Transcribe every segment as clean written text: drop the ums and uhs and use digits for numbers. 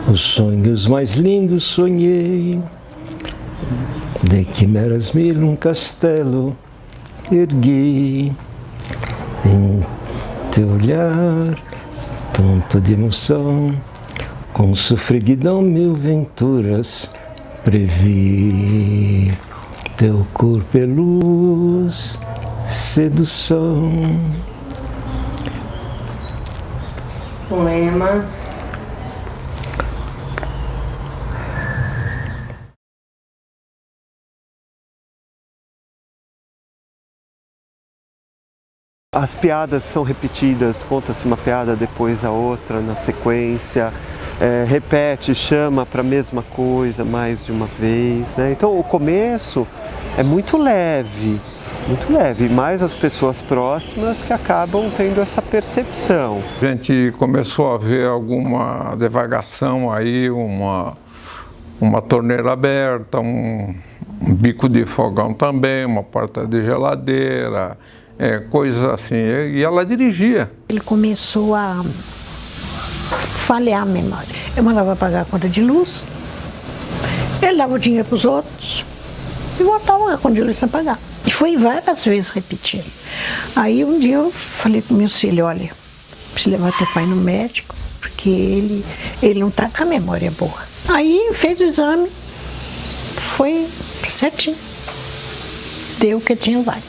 Os sonhos mais lindos sonhei, de quimeras mil um castelo ergui. Em teu olhar, tonto de emoção, com sofreguidão mil venturas previ. Teu corpo é luz, sedução. Poema. As piadas são repetidas, conta-se uma piada depois a outra na sequência, repete, chama para a mesma coisa mais de uma vez, né? Então o começo é muito leve, mas as pessoas próximas que acabam tendo essa percepção. A gente começou a ver alguma devagação aí, uma torneira aberta, um bico de fogão também, uma porta de geladeira, coisas assim, e ela dirigia. Ele começou a falhar a memória. Eu mandava pagar a conta de luz, ele dava o dinheiro para os outros e voltava a conta de luz sem pagar. E foi várias vezes repetindo. Aí um dia eu falei para meus filhos, olha, preciso levar teu pai no médico, porque ele não está com a memória boa. Aí fez o exame, foi certinho, deu o que tinha Alzheimer.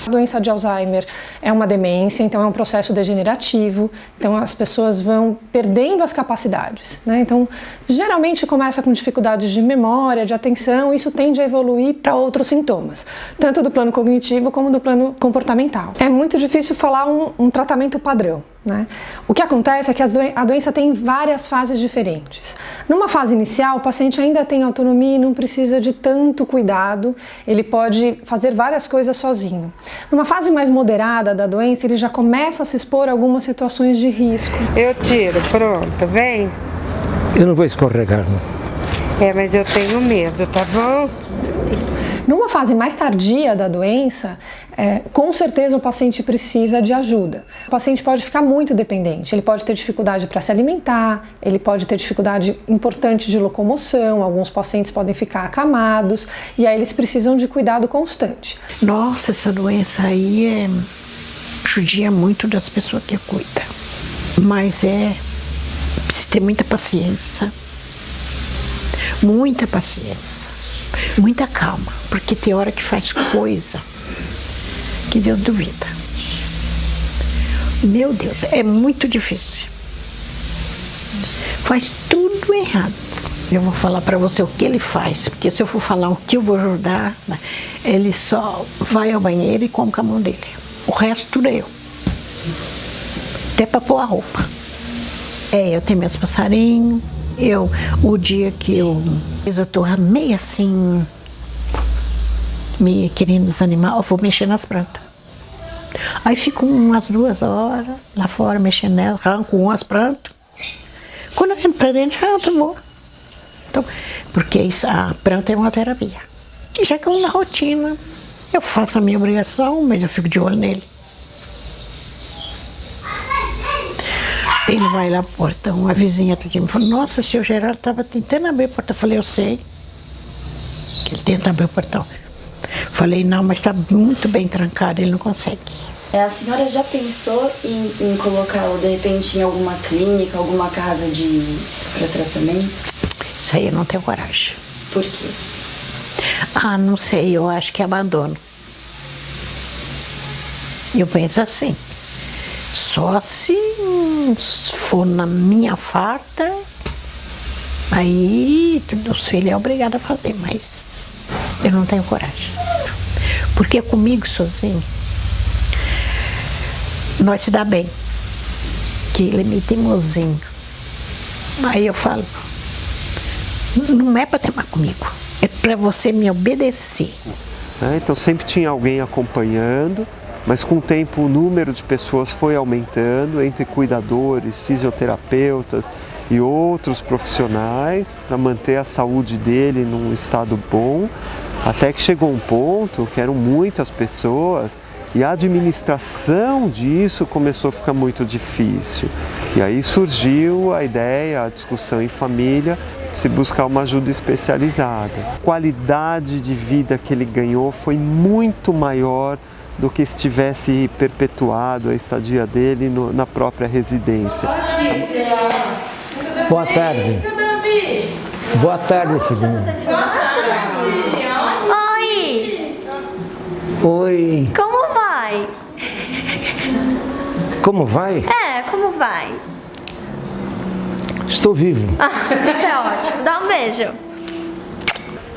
A doença de Alzheimer é uma demência, então é um processo degenerativo, então as pessoas vão perdendo as capacidades, né? Então, geralmente começa com dificuldades de memória, de atenção, e isso tende a evoluir para outros sintomas, tanto do plano cognitivo como do plano comportamental. É muito difícil falar um tratamento padrão, né? O que acontece é que a doença tem várias fases diferentes. Numa fase inicial, o paciente ainda tem autonomia e não precisa de tanto cuidado, ele pode fazer várias coisas sozinho. Numa fase mais moderada da doença, ele já começa a se expor a algumas situações de risco. Eu tiro, pronto, vem. Eu não vou escorregar, não. Mas eu tenho medo, tá bom? Numa fase mais tardia da doença, com certeza o paciente precisa de ajuda. O paciente pode ficar muito dependente, ele pode ter dificuldade para se alimentar, ele pode ter dificuldade importante de locomoção, alguns pacientes podem ficar acamados e aí eles precisam de cuidado constante. Nossa, essa doença aí judia muito das pessoas que cuidam, mas precisa ter muita paciência, muita calma, porque tem hora que faz coisa que Deus duvida. Meu Deus, é muito difícil. Faz tudo errado. Eu vou falar para você o que ele faz, porque se eu for falar o que eu vou ajudar, ele só vai ao banheiro e come com a mão dele. O resto tudo é eu. Até para pôr a roupa. Eu tenho meus passarinhos. O dia que eu tô meio assim, meio querendo desanimar, eu vou mexer nas plantas. Aí fico umas 2 horas lá fora mexendo nelas, arranco umas plantas. Quando eu entro pra dentro, já eu vou. Então, porque a planta é uma terapia. E já que eu na rotina, eu faço a minha obrigação, mas eu fico de olho nele. Ele vai lá pro portão, a vizinha todo dia me falou, nossa, o senhor Geraldo estava tentando abrir o portão. Eu falei, eu sei que ele tenta abrir o portão. Falei, não, mas está muito bem trancado, ele não consegue. A senhora já pensou em colocá-lo, de repente, em alguma clínica, alguma casa para tratamento? Isso aí eu não tenho coragem. Por quê? Não sei, eu acho que é abandono. Eu penso assim. Só se for na minha farta, aí os filhos é obrigado a fazer, mas eu não tenho coragem. Porque comigo sozinho, nós se dá bem, que ele é meio teimosinho. Aí eu falo, não é para teimar comigo, é para você me obedecer. Então sempre tinha alguém acompanhando, mas com o tempo o número de pessoas foi aumentando, entre cuidadores, fisioterapeutas e outros profissionais, para manter a saúde dele num estado bom, até que chegou um ponto que eram muitas pessoas e a administração disso começou a ficar muito difícil. E aí surgiu a ideia, a discussão em família, de se buscar uma ajuda especializada. A qualidade de vida que ele ganhou foi muito maior do que se tivesse perpetuado a estadia dele na própria residência. Boa tarde. Boa tarde, filhinho. Oi! Oi. Como vai? Como vai? Como vai? Estou vivo. Isso é ótimo. Dá um beijo.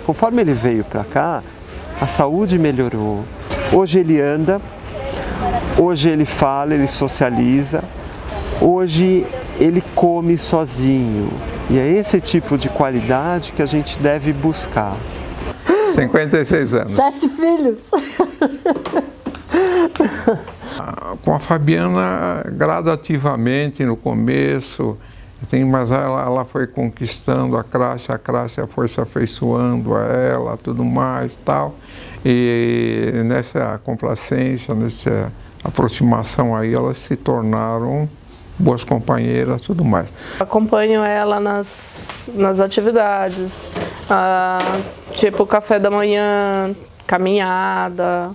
Conforme ele veio para cá, a saúde melhorou. Hoje ele anda, hoje ele fala, ele socializa, hoje ele come sozinho. E é esse tipo de qualidade que a gente deve buscar. 56 anos. 7 filhos. Com a Fabiana, gradativamente no começo, mas ela foi conquistando a Cássia foi se afeiçoando a ela, tudo mais tal. E nessa complacência, nessa aproximação aí, elas se tornaram boas companheiras, tudo mais. Acompanho ela nas atividades, tipo café da manhã, caminhada.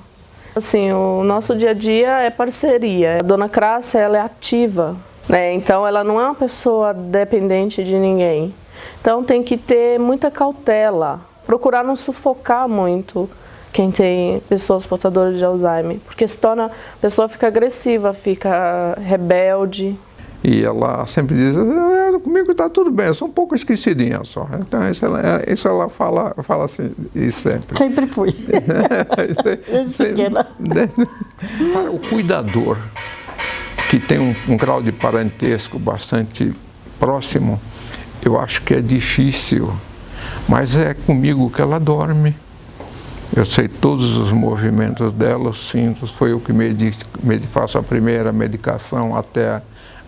Assim, o nosso dia a dia é parceria. A dona Cássia, ela é ativa, né? Então ela não é uma pessoa dependente de ninguém. Então tem que ter muita cautela, procurar não sufocar muito quem tem pessoas portadoras de Alzheimer, porque a pessoa fica agressiva, fica rebelde. E ela sempre diz, comigo está tudo bem, eu sou um pouco esquecidinha só. Então isso ela fala assim, isso sempre. Sempre fui. Desde pequena. Para o cuidador, que tem um grau de parentesco bastante próximo, eu acho que é difícil, mas é comigo que ela dorme. Eu sei todos os movimentos dela, eu sinto, foi eu que faço a primeira medicação até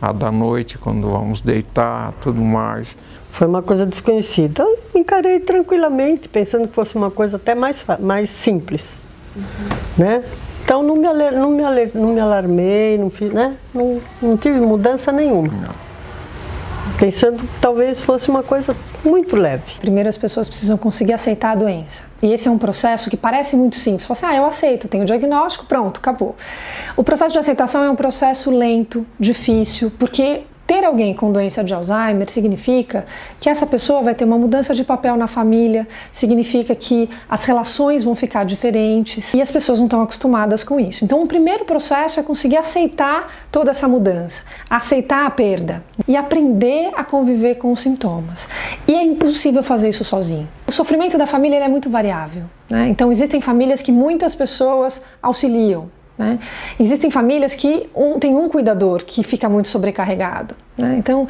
a da noite, quando vamos deitar, tudo mais. Foi uma coisa desconhecida. Eu encarei tranquilamente, pensando que fosse uma coisa até mais simples. Né? Então não me alarmei, não fiz, né? Não tive mudança nenhuma. Não. Pensando que talvez fosse uma coisa muito leve. Primeiro as pessoas precisam conseguir aceitar a doença. E esse é um processo que parece muito simples. Você fala assim, eu aceito, tenho o diagnóstico, pronto, acabou. O processo de aceitação é um processo lento, difícil, porque ter alguém com doença de Alzheimer significa que essa pessoa vai ter uma mudança de papel na família, significa que as relações vão ficar diferentes e as pessoas não estão acostumadas com isso. Então, o primeiro processo é conseguir aceitar toda essa mudança, aceitar a perda e aprender a conviver com os sintomas. E é impossível fazer isso sozinho. O sofrimento da família ele é muito variável, né? Então, existem famílias que muitas pessoas auxiliam. Né? Existem famílias que tem um cuidador que fica muito sobrecarregado. Né? Então,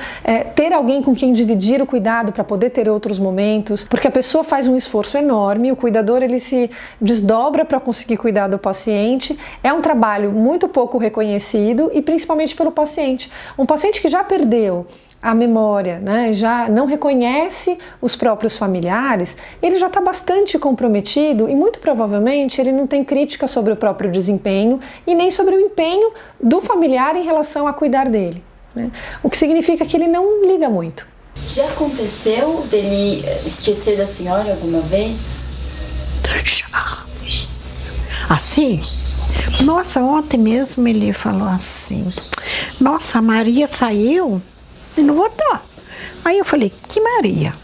ter alguém com quem dividir o cuidado para poder ter outros momentos, porque a pessoa faz um esforço enorme, o cuidador ele se desdobra para conseguir cuidar do paciente, é um trabalho muito pouco reconhecido e principalmente pelo paciente. Um paciente que já perdeu a memória, né, já não reconhece os próprios familiares, ele já está bastante comprometido e muito provavelmente ele não tem crítica sobre o próprio desempenho e nem sobre o empenho do familiar em relação a cuidar dele, né? O que significa que ele não liga muito. Já aconteceu dele esquecer da senhora alguma vez? Já. Assim? Nossa, ontem mesmo ele falou assim, nossa, a Maria saiu e não voltou. Aí eu falei, que Maria?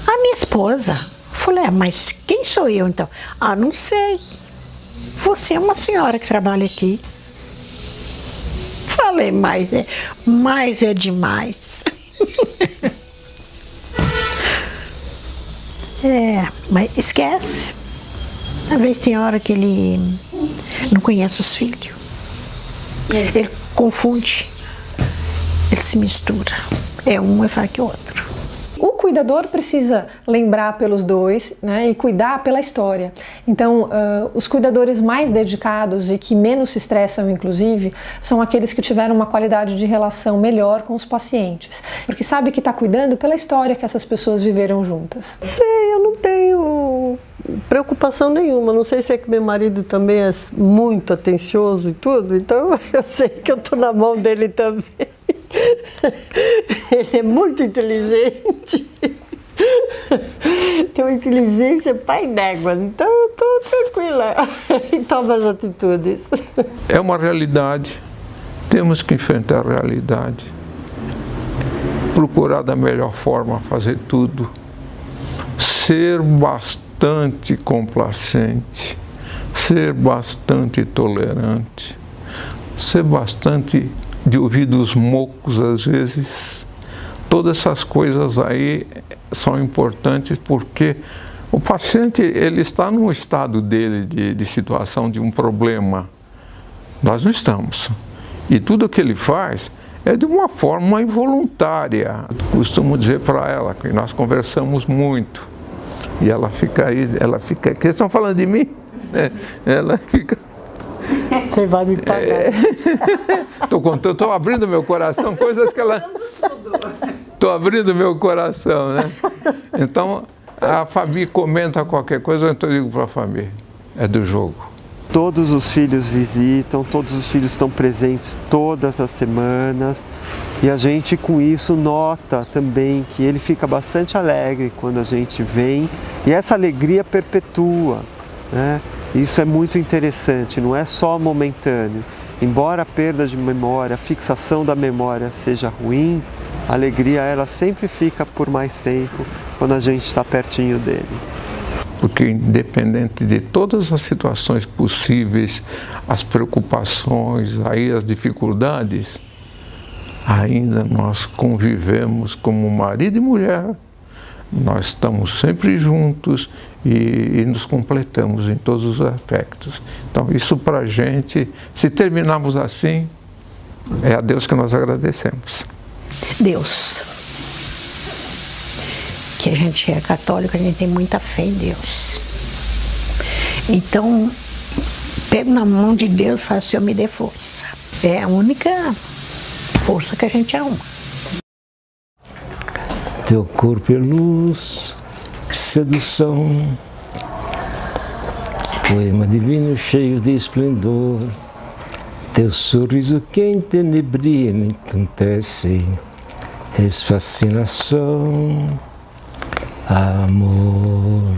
A minha esposa. Falei, mas quem sou eu então? Ah, não sei. Você é uma senhora que trabalha aqui. Falei, mas é demais. Mas esquece. Talvez tem hora que ele não conhece os filhos. Ele confunde. Ele se mistura. Um é fraco que o outro. O cuidador precisa lembrar pelos dois, né, e cuidar pela história. Então, os cuidadores mais dedicados e que menos se estressam, inclusive, são aqueles que tiveram uma qualidade de relação melhor com os pacientes. Porque sabe que está cuidando pela história que essas pessoas viveram juntas. Sei, eu não tenho preocupação nenhuma. Não sei se é que meu marido também é muito atencioso e tudo, então eu sei que eu estou na mão dele também. Ele é muito inteligente. Tem uma inteligência pai d'éguas, então eu estou tranquila em toma as atitudes. É uma realidade, temos que enfrentar a realidade, procurar da melhor forma fazer tudo, ser bastante complacente, ser bastante tolerante, ser bastante de ouvidos mocos às vezes. Todas essas coisas aí são importantes porque o paciente ele está num estado dele de situação de um problema. Nós não estamos. E tudo que ele faz é de uma forma involuntária. Costumo dizer para ela que nós conversamos muito. E ela fica aí, que vocês estão falando de mim? Ela fica... Você vai me pagar. Estou abrindo meu coração, coisas que ela... Estou abrindo meu coração, né? Então, a Fabi comenta qualquer coisa, eu digo para a Fabi, é do jogo. Todos os filhos visitam, todos os filhos estão presentes todas as semanas e a gente com isso nota também que ele fica bastante alegre quando a gente vem e essa alegria perpetua, né? Isso é muito interessante, não é só momentâneo. Embora a perda de memória, a fixação da memória seja ruim, a alegria ela sempre fica por mais tempo quando a gente está pertinho dele. Porque independente de todas as situações possíveis, as preocupações, aí as dificuldades, ainda nós convivemos como marido e mulher. Nós estamos sempre juntos e nos completamos em todos os aspectos. Então isso para a gente, se terminarmos assim, é a Deus que nós agradecemos. Deus. Que a gente é católico, a gente tem muita fé em Deus. Então, pego na mão de Deus e falo, Senhor, me dê força. É a única força que a gente arruma. Teu corpo é luz, sedução, poema divino cheio de esplendor. Teu sorriso que em tenebria me encantece, és fascinação, amor.